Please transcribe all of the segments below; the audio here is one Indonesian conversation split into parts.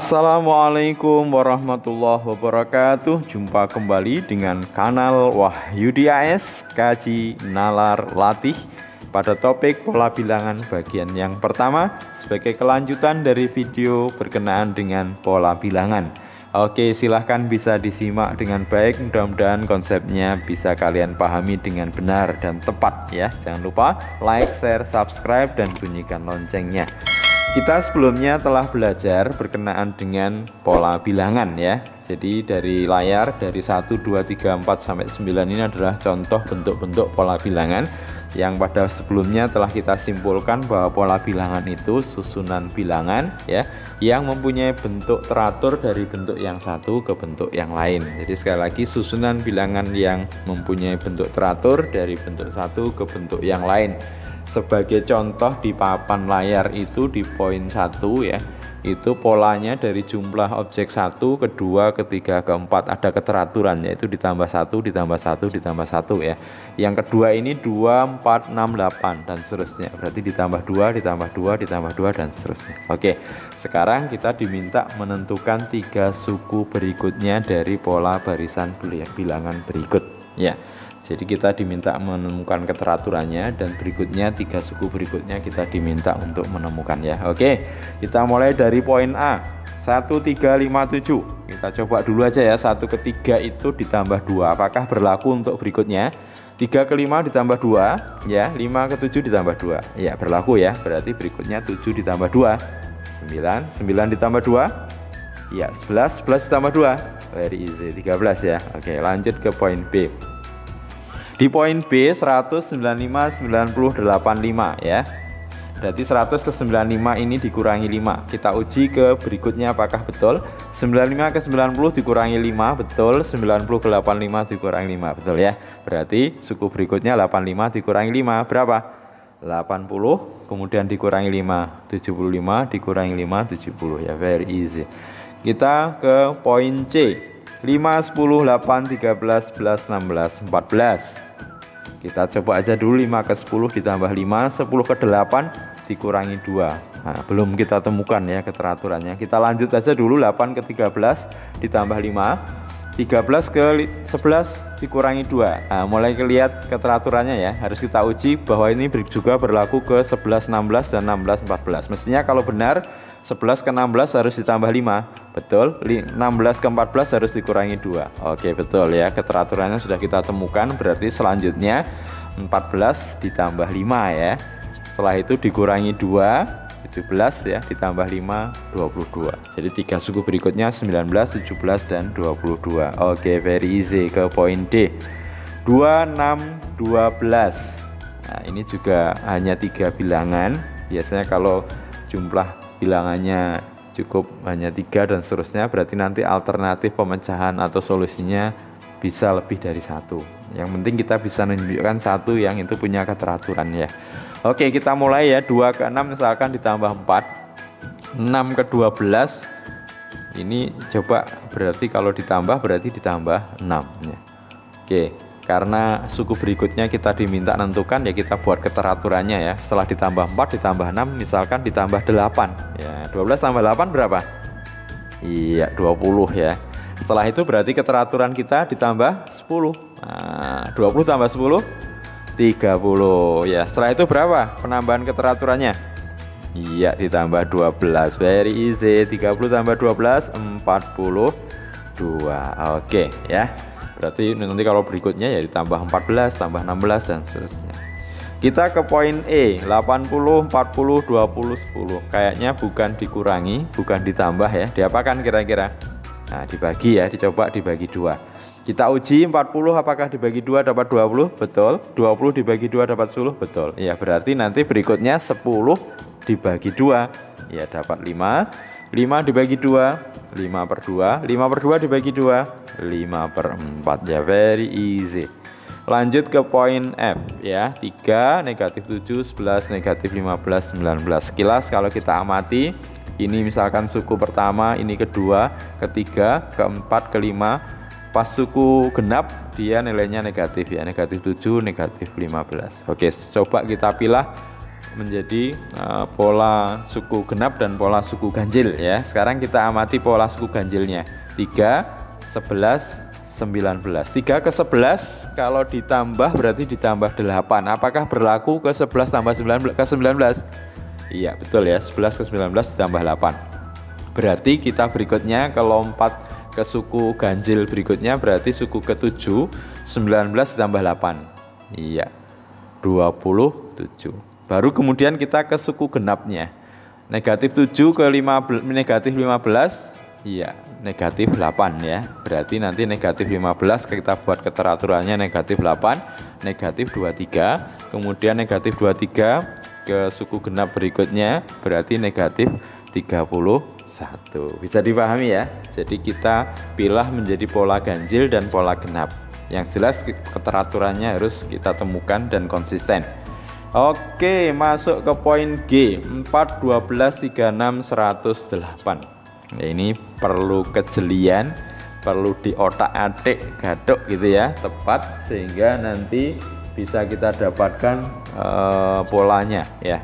Assalamualaikum warahmatullahi wabarakatuh. Jumpa kembali dengan kanal Wahyudi AS Kaji Nalar Latih pada topik pola bilangan bagian yang pertama sebagai kelanjutan dari video berkenaan dengan pola bilangan. Oke, silahkan bisa disimak dengan baik. Mudah-mudahan konsepnya bisa kalian pahami dengan benar dan tepat ya. Jangan lupa like, share, subscribe, dan bunyikan loncengnya. Kita sebelumnya telah belajar berkenaan dengan pola bilangan ya. Jadi dari layar dari 1, 2, 3, 4 sampai 9 ini adalah contoh bentuk-bentuk pola bilangan yang pada sebelumnya telah kita simpulkan bahwa pola bilangan itu susunan bilangan ya yang mempunyai bentuk teratur dari bentuk yang satu ke bentuk yang lain. Jadi sekali lagi, susunan bilangan yang mempunyai bentuk teratur dari bentuk satu ke bentuk yang lain. Sebagai contoh di papan layar itu di poin 1 ya, itu polanya dari jumlah objek 1, kedua, ketiga, keempat ada keteraturan, yaitu ditambah 1, ditambah 1, ditambah 1 ya. Yang kedua ini 2, 4, 6, 8 dan seterusnya. Berarti ditambah 2, ditambah 2, ditambah 2 dan seterusnya. Oke, sekarang kita diminta menentukan 3 suku berikutnya dari pola barisan bilangan berikut ya. Jadi kita diminta menemukan keteraturannya dan berikutnya 3 suku berikutnya kita diminta untuk menemukan ya. Oke, kita mulai dari poin A 1, 3, 5, 7. Kita coba dulu aja ya. 1 ke 3 itu ditambah 2. Apakah berlaku untuk berikutnya? 3 ke 5 ditambah 2 ya. 5 ke 7 ditambah 2 ya, berlaku ya. Berarti berikutnya 7 ditambah 2 9, 9 ditambah 2 ya 11, 11 ditambah 2 very easy 13 ya. Oke, lanjut ke poin B. Di poin B 195, 90, 85 ya. Berarti 100 ke 95 ini dikurangi 5. Kita uji ke berikutnya apakah betul. 95 ke 90 dikurangi 5 betul. 90 ke 85 dikurangi 5 betul ya. Berarti suku berikutnya 85 dikurangi 5 berapa? 80. Kemudian dikurangi 5 75, dikurangi 5 70 ya, very easy. Kita ke poin C 5, 10, 8, 13, 11, 16, 14. Kita coba aja dulu 5 ke 10 ditambah 5, 10 ke 8 dikurangi 2. Nah, belum kita temukan ya keteraturannya. Kita lanjut aja dulu 8 ke 13 ditambah 5, 13 ke 11 dikurangi 2. Nah, mulai kelihatan keteraturannya ya. Harus kita uji bahwa ini juga berlaku ke 11, 16, dan 16, 14. Mestinya kalau benar 11 ke 16 harus ditambah 5. Betul. 16 ke 14 harus dikurangi 2. Oke, betul ya. Keteraturannya sudah kita temukan. Berarti selanjutnya 14 ditambah 5 ya. Setelah itu dikurangi 2, 17 ya, ditambah 5, 22. Jadi 3 suku berikutnya 19, 17, dan 22. Oke, very easy. Ke poin D 2, 6, 12. Nah, ini juga hanya 3 bilangan. Biasanya kalau jumlah bilangannya cukup hanya 3 dan seterusnya, berarti nanti alternatif pemecahan atau solusinya bisa lebih dari 1. Yang penting kita bisa menunjukkan 1 yang itu punya keteraturan ya. Oke, kita mulai ya. 2 ke 6 misalkan ditambah 4, 6 ke 12 ini coba, berarti kalau ditambah berarti ditambah 6 ya. Oke, karena suku berikutnya kita diminta menentukan ya, kita buat keteraturannya ya. Setelah ditambah 4 ditambah 6 misalkan ditambah 8 ya. 12 tambah 8 berapa? Iya, 20 ya. Setelah itu berarti keteraturan kita ditambah 10. Nah, 20 tambah 10 30 ya. Setelah itu berapa penambahan keteraturannya? Iya, ditambah 12. Very easy. 30 tambah 12 42. Oke ya. Berarti nanti kalau berikutnya ya ditambah 14, tambah 16 dan seterusnya. Kita ke poin E 80, 40, 20, 10. Kayaknya bukan dikurangi, bukan ditambah ya. Diapakan kira-kira? Nah, dibagi ya, dicoba dibagi 2. Kita uji 40 apakah dibagi 2 dapat 20? Betul. 20 dibagi 2 dapat 10? Betul. Ya, berarti nanti berikutnya 10 dibagi 2 ya dapat 5. 5 dibagi 2 5 per 2. 5 per 2 dibagi 2 5 per 4 ya, very easy. Lanjut ke poin F ya. 3, negatif 7, 11, negatif 15, 19. Sekilas kalau kita amati, ini misalkan suku pertama, ini kedua, ketiga, keempat, kelima. Pas suku genap dia nilainya negatif ya, negatif 7, negatif 15. Oke, coba kita pilih menjadi pola suku genap dan pola suku ganjil ya. Sekarang kita amati pola suku ganjilnya. 3, 11, 19. 3 ke 11 kalau ditambah berarti ditambah 8. Apakah berlaku ke 11 tambah 19 ke 19? Iya, betul ya. 11 ke 19 ditambah 8. Berarti kita berikutnya ke lompat ke suku ganjil berikutnya, berarti suku ke-7, 19 ditambah 8. Iya, 27. Baru kemudian kita ke suku genapnya. Negatif 7 ke negatif 15. Iya, negatif 8 ya. Berarti nanti negatif 15 kita buat keteraturannya negatif 8, negatif 23. Kemudian negatif 23 ke suku genap berikutnya berarti negatif 31. Bisa dipahami ya. Jadi kita pilih menjadi pola ganjil dan pola genap. Yang jelas keteraturannya harus kita temukan dan konsisten. Oke, masuk ke poin G. 4, 12, 36, 108. Nah, ini perlu kejelian, perlu diotak-atik, gadok gitu ya, tepat sehingga nanti bisa kita dapatkan polanya ya.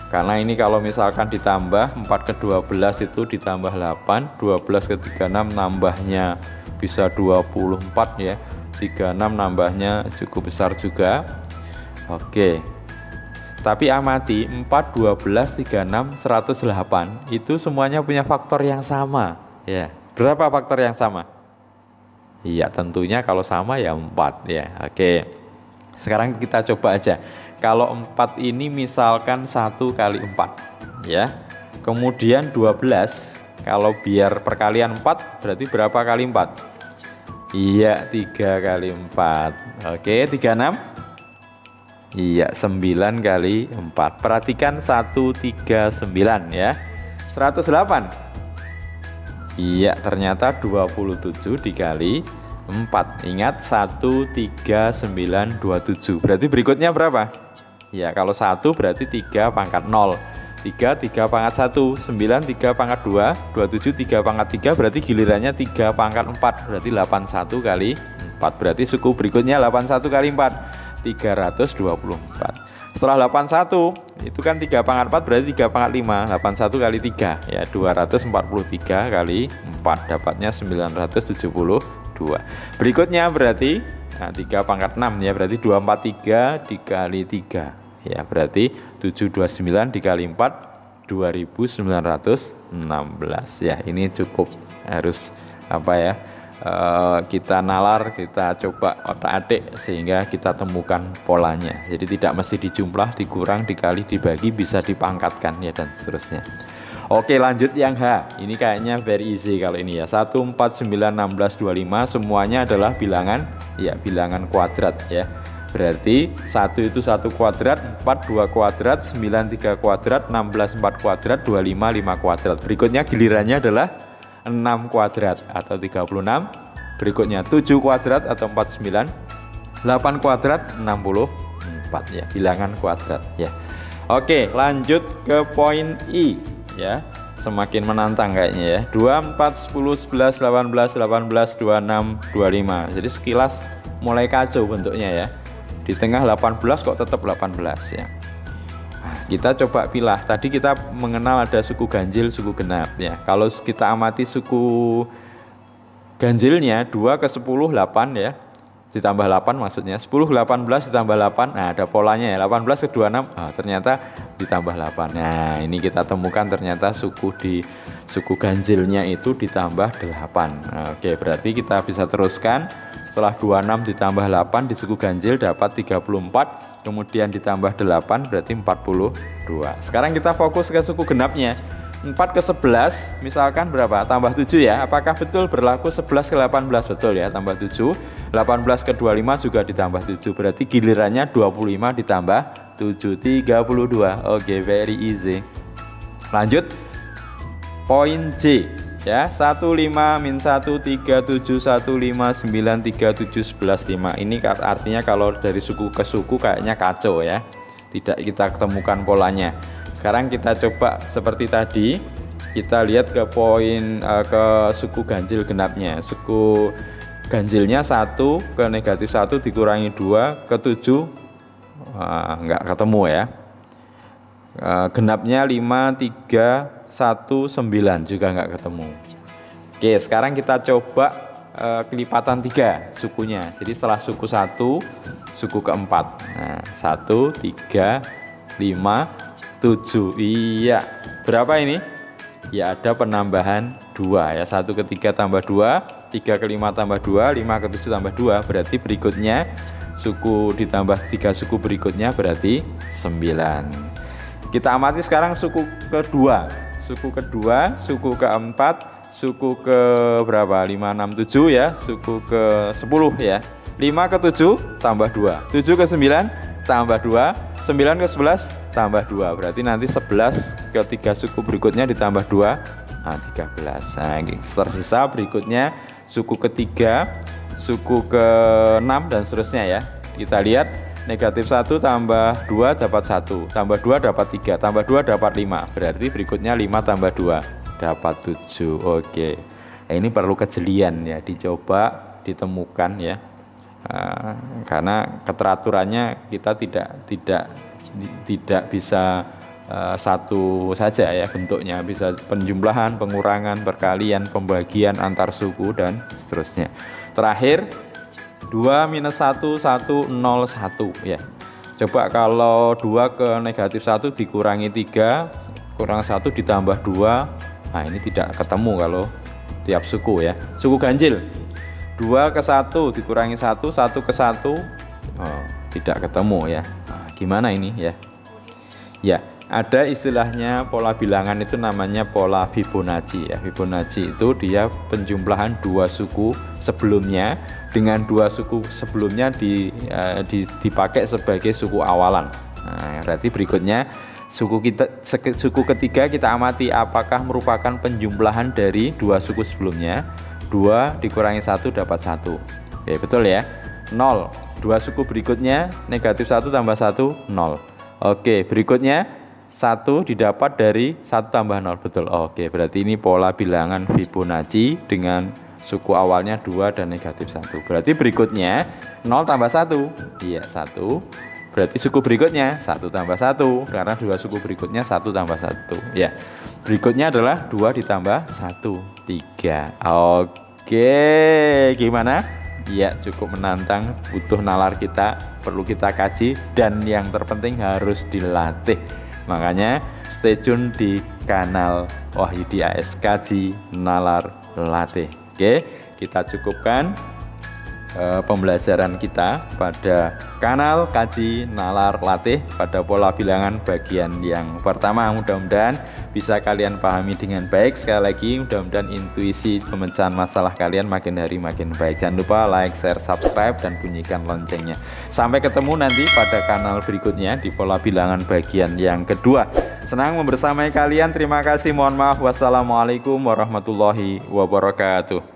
Karena ini kalau misalkan ditambah 4 ke 12 itu ditambah 8, 12 ke 36 nambahnya bisa 24 ya. 36 nambahnya cukup besar juga. Oke. Tapi amati 4, 12, 36, 108 itu semuanya punya faktor yang sama ya. Berapa faktor yang sama? Iya, tentunya kalau sama ya 4 ya. Oke. Sekarang kita coba aja. Kalau 4 ini misalkan 1 kali 4 ya. Kemudian 12, kalau biar perkalian 4 berarti berapa kali 4? Iya, 3 kali 4. Oke, 36. Iya, 9 kali 4. Perhatikan 139 ya. 108. Iya, ternyata 27 dikali 4. Ingat 13927. Berarti berikutnya berapa? Ya, kalau 1 berarti 3 pangkat 0. 3 pangkat 1, 9 3 pangkat 2, 27 3 pangkat 3, berarti gilirannya 3 pangkat 4. Berarti 81 kali 4. Berarti suku berikutnya 81 kali 4. 324. Setelah 81 itu kan 3 pangkat 4 berarti 3 pangkat 5. 81 kali 3 ya 243 kali 4 dapatnya 972. Berikutnya berarti 3 pangkat 6 ya berarti 243 dikali 3 ya berarti 729 dikali 4 2916 ya. Ini cukup harus apa ya, kita nalar, kita coba otak-atik sehingga kita temukan polanya. Jadi tidak mesti dijumlah, dikurang, dikali, dibagi, bisa dipangkatkan ya dan seterusnya. Oke, lanjut yang H. Ini kayaknya very easy kalau ini ya. 1, 4, 9, 16, 25 semuanya adalah bilangan ya, bilangan kuadrat ya. Berarti 1 itu 1 kuadrat, 4 2 kuadrat, 9 3 kuadrat, 16 4 kuadrat, 25 5 kuadrat. Berikutnya gilirannya adalah 6 kuadrat atau 36. Berikutnya 7 kuadrat atau 49. 8 kuadrat 64 ya, bilangan kuadrat ya. Oke, lanjut ke poin I ya. Semakin menantang kayaknya ya. 2 4 10 11 18 18 26 25. Jadi sekilas mulai kacau bentuknya ya. Di tengah 18 kok tetap 18 ya. Kita coba pilah. Tadi kita mengenal ada suku ganjil, suku genap ya. Kalau kita amati suku ganjilnya 2 ke 10 8 ya. Ditambah 8 maksudnya. 10 18 ditambah 8. Nah, ada polanya ya. 18 ke 26. Ternyata ditambah 8. Nah, ini kita temukan ternyata suku ganjilnya itu ditambah 8. Oke, berarti kita bisa teruskan. Setelah 26 ditambah 8 di suku ganjil dapat 34. Kemudian ditambah 8 berarti 42. Sekarang kita fokus ke suku genapnya. 4 ke 11 misalkan berapa? Tambah 7 ya. Apakah betul berlaku 11 ke 18? Betul ya, tambah 7. 18 ke 25 juga ditambah 7. Berarti gilirannya 25 ditambah 7, 32. Oke, very easy. Lanjut poin J ya. 15 min 1 37 15 9 37 11 5. Ini artinya kalau dari suku ke suku kayaknya kacau ya. Tidak kita ketemukan polanya. Sekarang kita coba seperti tadi. Kita lihat ke poin ke suku ganjil genapnya. Suku ganjilnya 1 ke negatif 1 dikurangi 2 ke 7 enggak ketemu ya. Genapnya 5, 3, 1, 9 juga nggak ketemu. Oke, sekarang kita coba kelipatan 3 sukunya. Jadi setelah suku 1, suku keempat. Nah, 1, 3, 5, 7. Iya. Berapa ini? Ya ada penambahan 2 ya. 1 ke 3 tambah 2, 3 ke 5 tambah 2, 5 ke 7 tambah 2. Berarti berikutnya suku ditambah 3 suku berikutnya berarti 9. Kita amati sekarang suku kedua. Suku kedua, suku keempat, suku ke berapa? 5, 6, 7 ya. Suku ke 10 ya. 5 ke 7 tambah 2, 7 ke 9 tambah 2, 9 ke 11 tambah 2. Berarti nanti 11 ke 3 suku berikutnya ditambah 2, nah 13. Nah, tersisa berikutnya suku ketiga, suku ke-6 dan seterusnya ya. Kita lihat negatif 1 tambah 2 dapat 1, tambah 2 dapat 3, tambah 2 dapat 5. Berarti berikutnya 5 tambah 2 dapat 7. Oke. Nah, ini perlu kejelian ya, dicoba ditemukan ya. Karena keteraturannya kita tidak bisa satu saja ya bentuknya, bisa penjumlahan, pengurangan, perkalian, pembagian antar suku dan seterusnya. Terakhir 2 minus 1, 1, 0, 1 ya. Coba kalau 2 ke negatif 1 dikurangi 3 kurang 1 ditambah 2. Nah ini tidak ketemu kalau tiap suku ya. Suku ganjil 2 ke 1 dikurangi 1, 1 ke 1 tidak ketemu ya. Nah, gimana ini ya? Ya, ada istilahnya pola bilangan itu namanya pola Fibonacci ya. Fibonacci itu dia penjumlahan 2 suku sebelumnya dengan 2 suku sebelumnya dipakai sebagai suku awalan. Nah, berarti berikutnya suku ketiga kita amati apakah merupakan penjumlahan dari 2 suku sebelumnya. 2 dikurangi 1 dapat 1. Oke, betul ya. 0. 2 suku berikutnya negatif 1 tambah 1 0. Oke, berikutnya 1 didapat dari 1 tambah 0. Betul. Oke, berarti ini pola bilangan Fibonacci dengan suku awalnya 2 dan negatif 1. Berarti berikutnya 0 tambah 1. Iya, 1. Berarti suku berikutnya 1 tambah 1. Karena 2 suku berikutnya 1 tambah 1. Ya. Berikutnya adalah 2 ditambah 1, 3. Oke, gimana? Ya, cukup menantang, butuh nalar kita, perlu kita kaji, dan yang terpenting harus dilatih. Makanya stay tune di kanal Wahyudi AS Kaji Nalar Latih. Oke, kita cukupkan pembelajaran kita pada kanal Kaji Nalar Latih pada pola bilangan bagian yang pertama. Mudah-mudahan bisa kalian pahami dengan baik. Sekali lagi mudah-mudahan intuisi pemecahan masalah kalian makin hari makin baik. Jangan lupa like, share, subscribe, dan bunyikan loncengnya. Sampai ketemu nanti pada kanal berikutnya di pola bilangan bagian yang kedua. Senang membersamai kalian. Terima kasih. Mohon maaf. Wassalamualaikum warahmatullahi wabarakatuh.